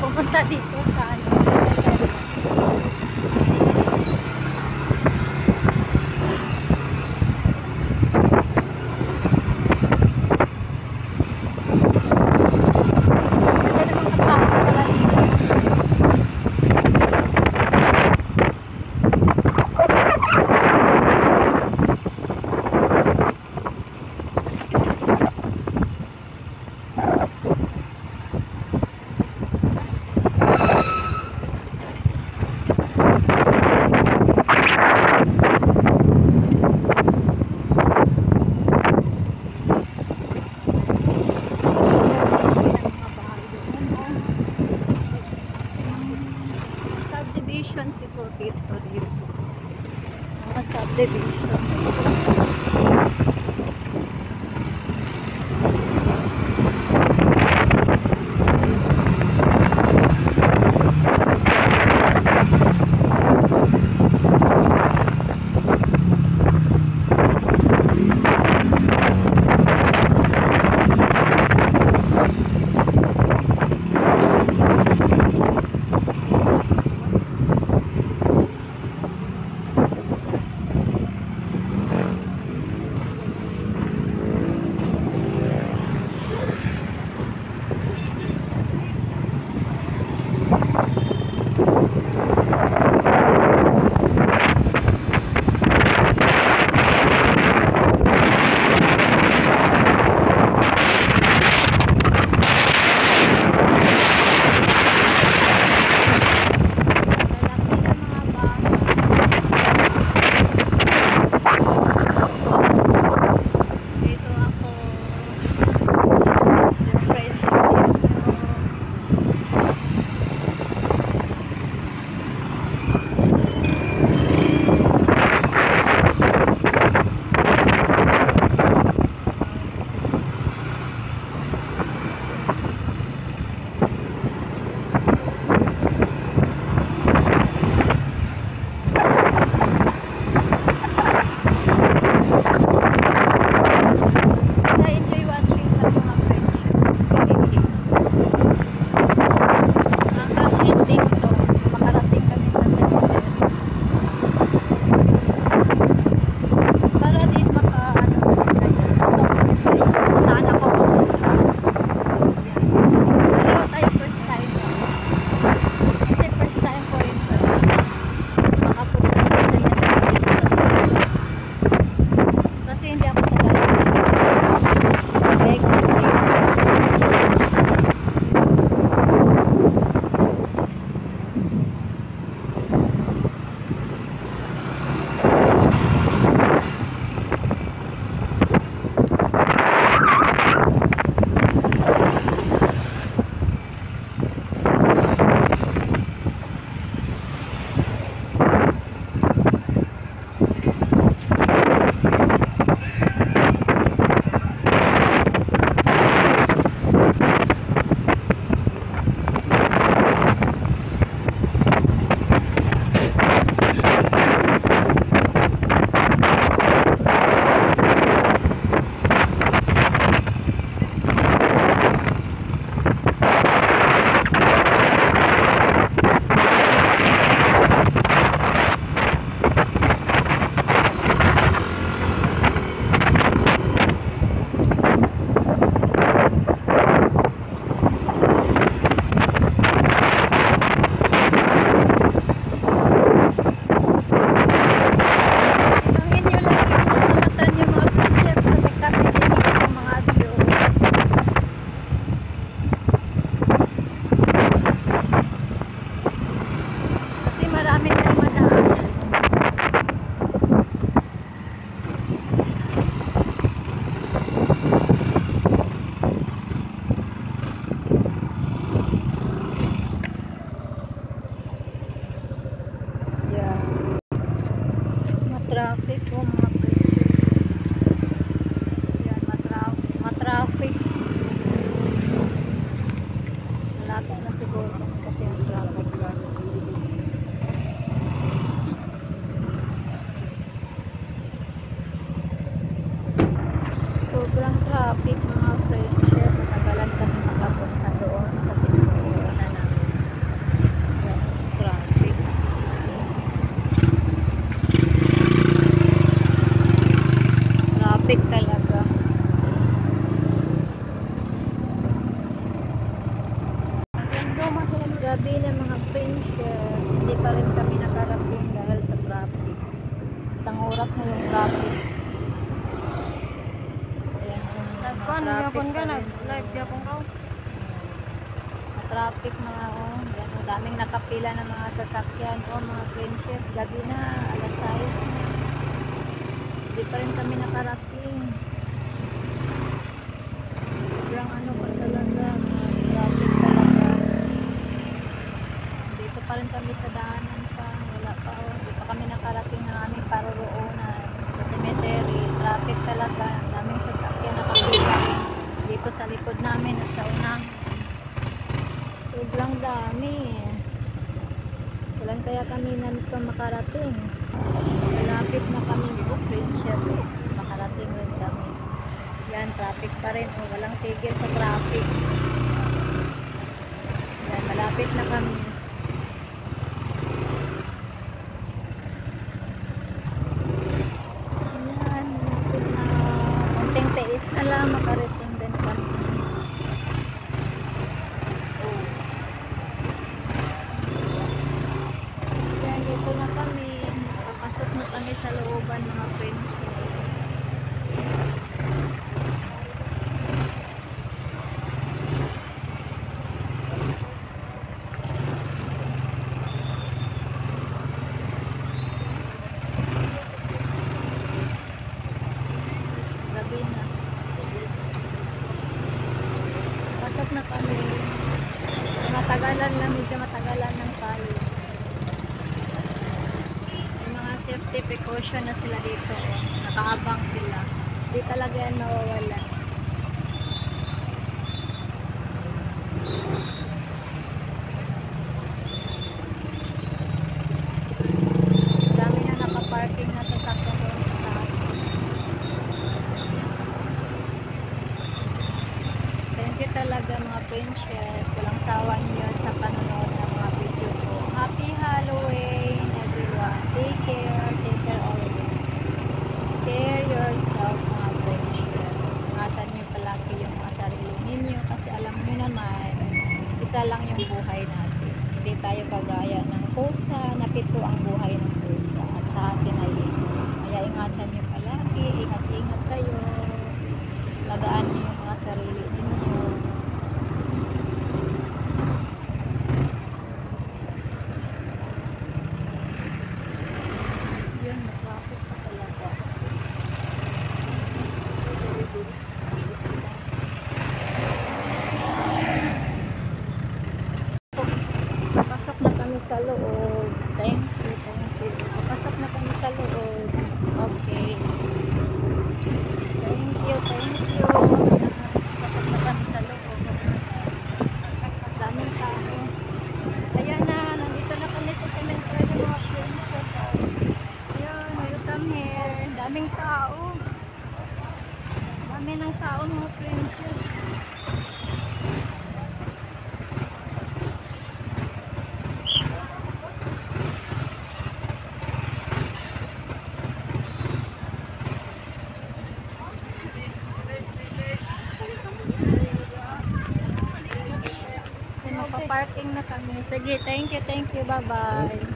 pumunta dito sa ano. Subdivision siguro dito. Mga subdivision. Traffic po mga friends. Yan, matraffic. Malapit na siguro kasi ang traffic. Sobrang traffic mga friends. Matagalan kami makapunta doon sa pinupunan namin. gabi na mga friendship, hindi pa rin kami nakarating dahil sa traffic. Isang oras na yung traffic. Ayan, Live mga ka, traffic yapon ka, pa rin. nag-live yapon ka. Traffic mga yan, daming nakapila ng mga sasakyan mga friendship, gabi na, alas 6 na, hindi pa rin kami nakarating. Sobrang ano pa talaga, mga traffic talaga. Dito pa rin kami sa daanan pa, wala pa hindi pa kami nakarating ng aming paroroonan sa cemetery. Traffic talaga, daming sasakyan nakapila dito sa likod namin at sa unang. Sobrang dami. Kailan kaya kami nandito makarating? Malapit na kami friendship. Makarating rin kami. Yan, traffic pa rin. Walang tigil sa traffic. Yan, malapit na kami. Yan, malapit na. Konting tiis na lang makarating din kami. Dito na kami, papasok na kami sa looban mga friends. Gabi na. Pasok na kami. Matagalan na, medyo matagalan ng tayo. Safety precaution na sila dito. Nakaabang sila. Hindi talaga yan mawawala. Dami na nakaparking na sasakyan doon sa taas. Thank you talaga mga friendship. Walang sawa niyo sa panonood ng mga video ko. Happy Halloween everyone. Take care. Take care always. Care yourself mga friendship. Ingatan niyo palagi yung mga sarili ninyo kasi alam niyo naman isa lang yung buhay natin. Hindi tayo kagaya ng pusa na 7 ang buhay ng pusa at sa atin ay isa. Kaya ingatan niyo palagi. Ingat-ingat kayo. Lagaan niyo yung mga sarili ninyo. Yun, traffic pa talaga. Pasok na kami sa loob. Thank you, thank you. Pasok na kami sa loob. Okay. Thank you, thank you. Pasok na kami sa loob. Daming tao. Ayan na, nandito na kami sa cemetery mga friends. Ayan, welcome here. Daming tao. Dami ng tao mga friends. Magpa-parking na kami. Sige, thank you, bye-bye.